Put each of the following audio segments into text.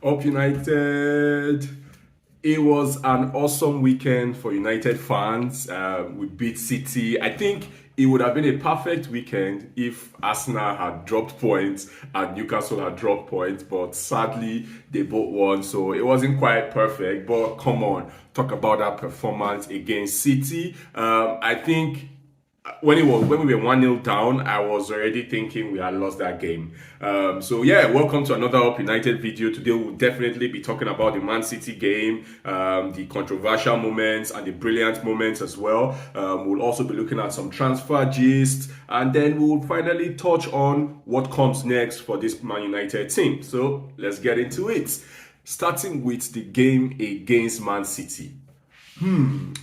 Up United. It was an awesome weekend for United fans. We beat City. I think it would have been a perfect weekend if Arsenal had dropped points and Newcastle had dropped points, but sadly they both won, so it wasn't quite perfect. But come on, talk about that performance against City. I think when we were 1-0 down, I was already thinking we had lost that game. So yeah, welcome to another Up United video. Today we'll definitely be talking about the Man City game, the controversial moments and the brilliant moments as well. We'll also be looking at some transfer gist, and then we'll finally touch on what comes next for this Man United team. So let's get into it. Starting with the game against Man City.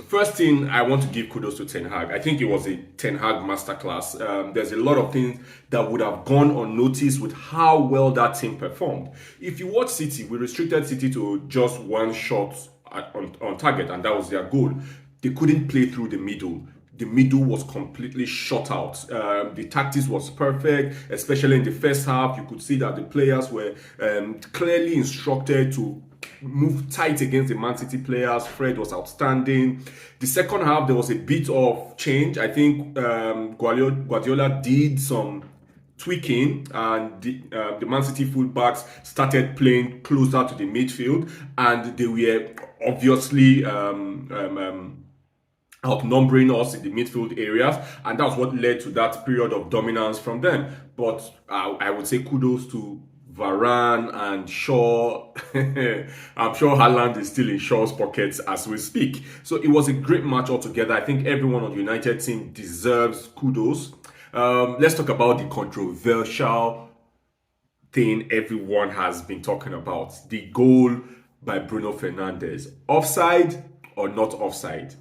First thing, I want to give kudos to Ten Hag. I think it was a Ten Hag masterclass. There's a lot of things that would have gone unnoticed with how well that team performed. If you watch City, we restricted City to just one shot on target, and that was their goal. They couldn't play through the middle. The middle was completely shut out. The tactics was perfect, especially in the first half. You could see that the players were clearly instructed to move tight against the Man City players. Fred was outstanding. The second half, there was a bit of change. I think Guardiola did some tweaking, and the Man City fullbacks started playing closer to the midfield, and they were obviously outnumbering us in the midfield areas, and that's what led to that period of dominance from them. But I would say kudos to Varane and Shaw. I'm sure Haaland is still in Shaw's pockets as we speak. So it was a great match altogether. I think everyone on the United team deserves kudos. Let's talk about the controversial thing everyone has been talking about. The goal by Bruno Fernandes. Offside or not offside?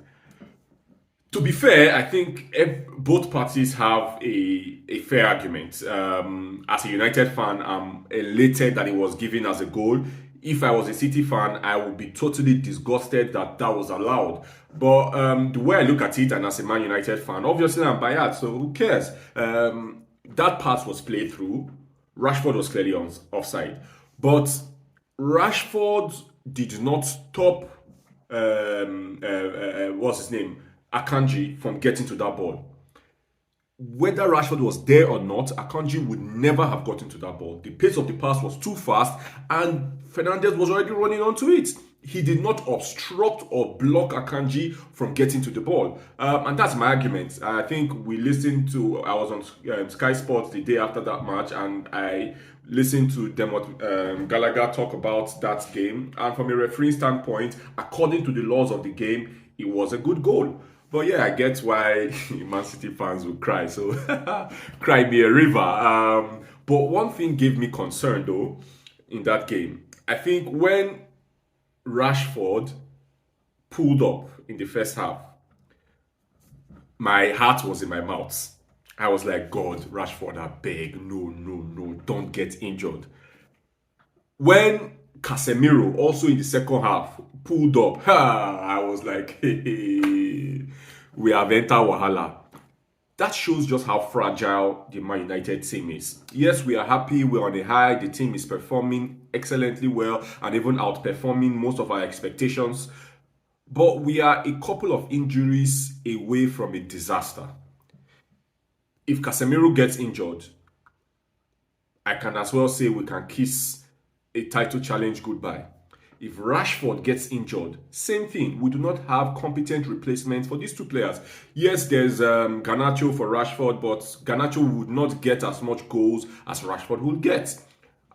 To be fair, I think both parties have a fair argument. As a United fan, I'm elated that it was given as a goal. If I was a City fan, I would be totally disgusted that that was allowed. But the way I look at it, and as a Man United fan, obviously I'm biased, so who cares? That pass was played through. Rashford was clearly offside. But Rashford did not stop, what's his name? Akanji from getting to that ball. Whether Rashford was there or not, Akanji would never have gotten to that ball. The pace of the pass was too fast, and Fernandes was already running onto it. He did not obstruct or block Akanji from getting to the ball. And that's my argument. I think I was on Sky Sports the day after that match, and I listened to Gallagher talk about that game. And from a referee standpoint, according to the laws of the game, it was a good goal. But yeah, I get why Man City fans will cry. So, cry me a river. But one thing gave me concern, though, in that game. I think when Rashford pulled up in the first half, my heart was in my mouth. I was like, God, Rashford, I beg, no, don't get injured. When Casemiro, also in the second half, pulled up, I was like, hey, we have entered Wahala. That shows just how fragile the Man United team is. Yes, we are happy, we're on a high, the team is performing excellently well and even outperforming most of our expectations. But we are a couple of injuries away from a disaster. If Casemiro gets injured, I can as well say we can kiss a title challenge goodbye. If Rashford gets injured, same thing. We do not have competent replacements for these two players. Yes, there's Garnacho for Rashford, but Garnacho would not get as much goals as Rashford would get.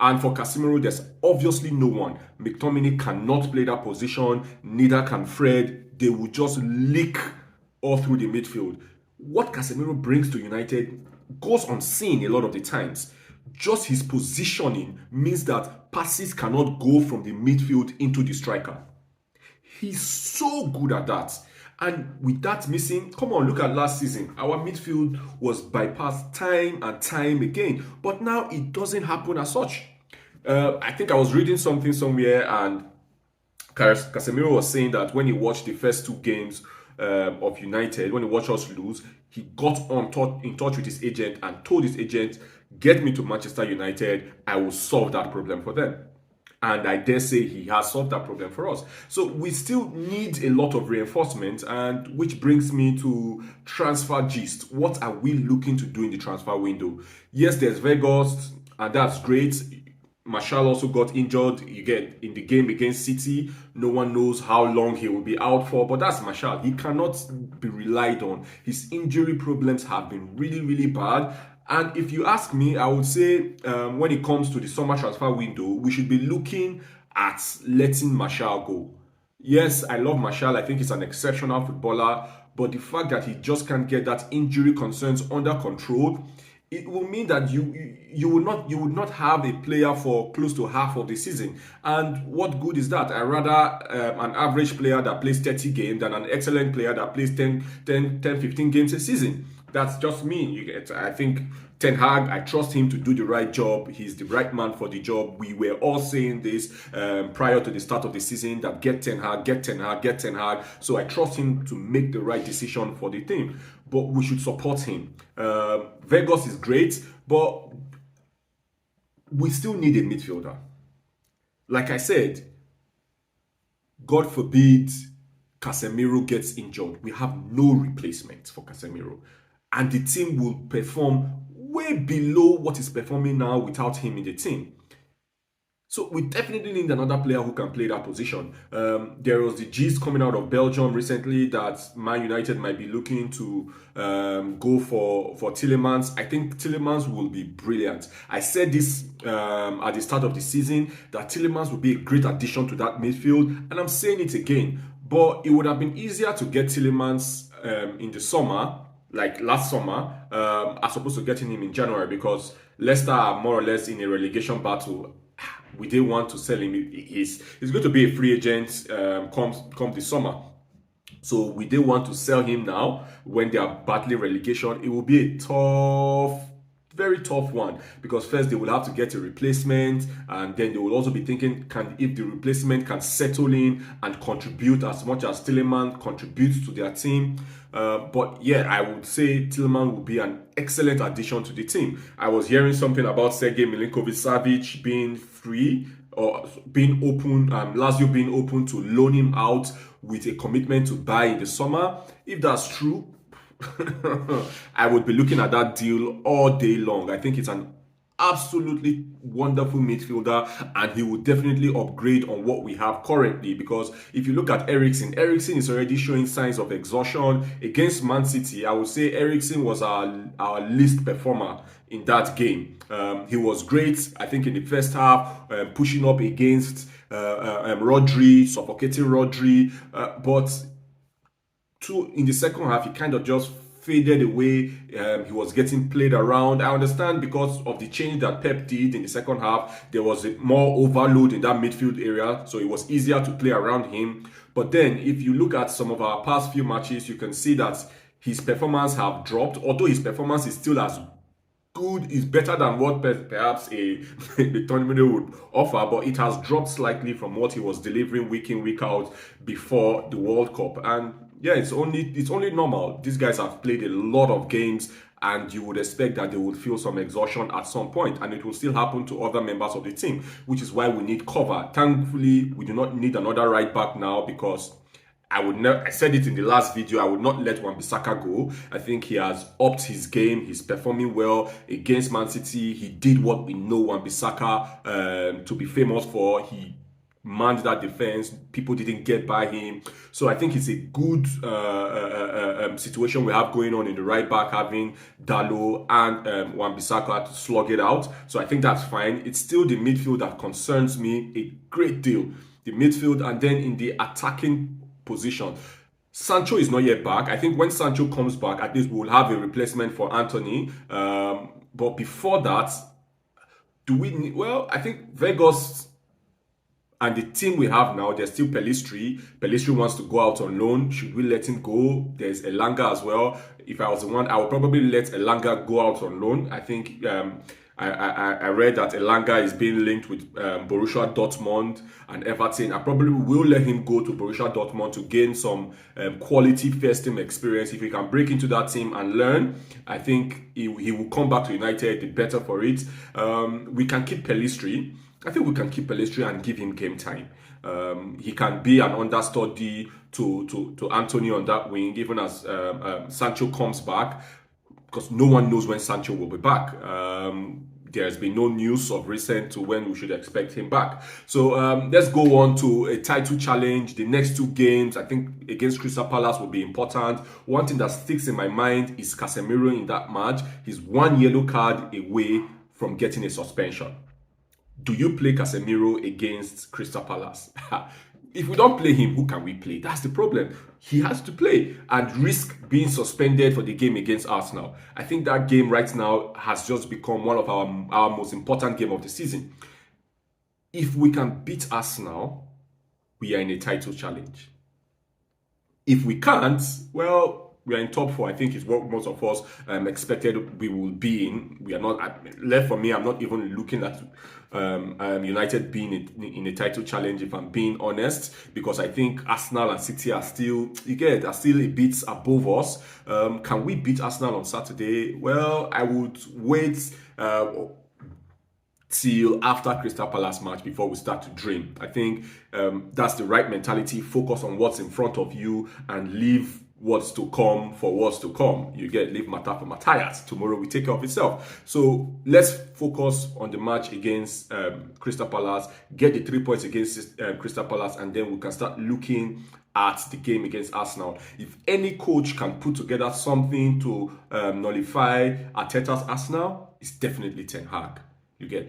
And for Casemiro, there's obviously no one. McTominay cannot play that position, neither can Fred. They will just leak all through the midfield. What Casemiro brings to United goes unseen a lot of the times. Just his positioning means that passes cannot go from the midfield into the striker. He's so good at that. And with that missing, come on, look at last season. Our midfield was bypassed time and time again. But now it doesn't happen as such. I think I was reading something somewhere, and Casemiro was saying that when he watched the first two games of United, when he watched us lose, he got in touch with his agent and told his agent, get me to Manchester United, I will solve that problem for them. And I dare say he has solved that problem for us. So we still need a lot of reinforcement, and which brings me to transfer gist. What are we looking to do in the transfer window? Yes, there's Vegas, and that's great. Martial also got injured. You get in the game against City. No one knows how long he will be out for, but that's Martial. He cannot be relied on. His injury problems have been really, really bad. And if you ask me, I would say when it comes to the summer transfer window, we should be looking at letting Martial go. Yes, I love Martial. I think he's an exceptional footballer, but the fact that he just can't get that injury concerns under control, it will mean that you would not have a player for close to half of the season. And what good is that? I rather an average player that plays 30 games than an excellent player that plays 15 games a season. That's just me. I think Ten Hag, I trust him to do the right job. He's the right man for the job. We were all saying this prior to the start of the season, that get Ten Hag, get Ten Hag, get Ten Hag. So I trust him to make the right decision for the team. But we should support him. Vegas is great, but we still need a midfielder. Like I said, God forbid Casemiro gets injured. We have no replacement for Casemiro. And the team will perform way below what is performing now without him in the team. So we definitely need another player who can play that position. There was the gist coming out of Belgium recently that Man United might be looking to go for Tielemans. I think Tielemans will be brilliant. I said this at the start of the season, that Tielemans will be a great addition to that midfield, and I'm saying it again. But it would have been easier to get Tielemans in the summer, like last summer, as opposed to getting him in January, because Leicester are more or less in a relegation battle. We didn't want to sell him. He's going to be a free agent come the summer. So we didn't want to sell him now when they are battling relegation. It will be a tough, very tough one, because first they will have to get a replacement, and then they will also be thinking, if the replacement can settle in and contribute as much as Tielemans contributes to their team. But yeah, I would say Tielemans will be an excellent addition to the team. I was hearing something about Sergej Milinkovic-Savic being free, or being open, Lazio being open to loan him out with a commitment to buy in the summer. If that's true, I would be looking at that deal all day long. I think it's an absolutely wonderful midfielder, and he will definitely upgrade on what we have currently, because if you look at Eriksen is already showing signs of exhaustion. Against Man City, I would say Eriksen was our least performer in that game. He was great, I think, in the first half, pushing up against Rodri, suffocating Rodri, but in the second half, he kind of just faded away. He was getting played around. I understand, because of the change that Pep did in the second half, there was more overload in that midfield area, so it was easier to play around him. But then, if you look at some of our past few matches, you can see that his performance have dropped. Although his performance is still as good, is better than what perhaps the tournament would offer, but it has dropped slightly from what he was delivering week in, week out before the World Cup. And yeah, it's only normal. These guys have played a lot of games, and you would expect that they would feel some exhaustion at some point, and it will still happen to other members of the team, which is why we need cover. Thankfully, we do not need another right back now, because I said it in the last video, I would not let Wan-Bissaka go. I think he has upped his game. He's performing well against Man City. He did what we know Wan-Bissaka to be famous for. He manned that defense. People didn't get by him. So I think it's a good situation we have going on in the right back, having Dalot and Wan-Bissaka to slug it out. So I think that's fine. It's still the midfield that concerns me a great deal. The midfield, and then in the attacking position, Sancho is not yet back. I think when Sancho comes back, at least we'll have a replacement for Anthony. But before that, do we need... Well, I think Vegas and the team we have now, there's still Pellistri. Pellistri wants to go out on loan. Should we let him go? There's Elanga as well. If I was the one, I would probably let Elanga go out on loan. I think I read that Elanga is being linked with Borussia Dortmund and Everton. I probably will let him go to Borussia Dortmund to gain some quality first team experience. If he can break into that team and learn, I think he will come back to United, the better for it. We can keep Pellistri. I think we can keep Pelistri and give him game time. He can be an understudy to Anthony on that wing, even as Sancho comes back, because no one knows when Sancho will be back. There's been no news of recent to when we should expect him back. So let's go on to a title challenge. The next 2 games, I think, against Crystal Palace will be important. One thing that sticks in my mind is Casemiro in that match. He's 1 yellow card away from getting a suspension. Do you play Casemiro against Crystal Palace? If we don't play him, who can we play? That's the problem. He has to play and risk being suspended for the game against Arsenal. I think that game right now has just become one of our most important game of the season. If we can beat Arsenal, we are in a title challenge. If we can't, well, we are in top 4. I think is what most of us expected we will be in. We are not. Left for me, I'm not even looking at United being in a title challenge, if I'm being honest, because I think Arsenal and City are still a bit above us. Can we beat Arsenal on Saturday? Well, I would wait till after Crystal Palace match before we start to dream. I think that's the right mentality. Focus on what's in front of you and leave what's to come for what's to come. Leave matter for Matthias. Tomorrow we take care of itself. So let's focus on the match against Crystal Palace, get the 3 points against Crystal Palace, and then we can start looking at the game against Arsenal. If any coach can put together something to nullify Arteta's Arsenal, it's definitely Ten Hag.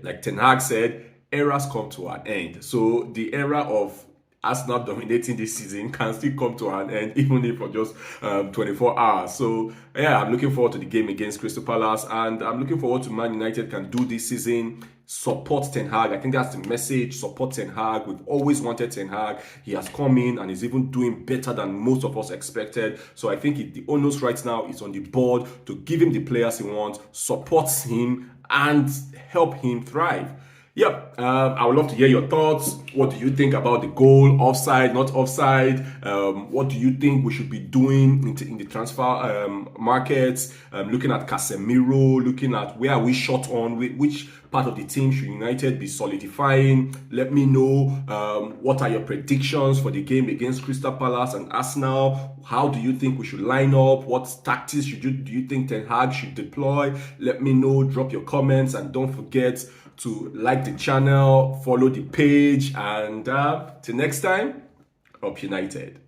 Like Ten Hag said, eras come to an end. So the era of Arsenal dominating this season can still come to an end, even if for just 24 hours. So yeah, I'm looking forward to the game against Crystal Palace, and I'm looking forward to Man United can do this season. Support Ten Hag. I think that's the message. Support Ten Hag. We've always wanted Ten Hag. He has come in and is even doing better than most of us expected. So I think the onus right now is on the board to give him the players he wants, support him, and help him thrive. Yep, I would love to hear your thoughts. What do you think about the goal? Offside, not offside? What do you think we should be doing in the transfer markets? Looking at Casemiro, looking at where are we short on, which part of the team should United be solidifying? Let me know. What are your predictions for the game against Crystal Palace and Arsenal? How do you think we should line up? What tactics do you think Ten Hag should deploy? Let me know. Drop your comments, and don't forget to like the channel, follow the page, and till next time, up United.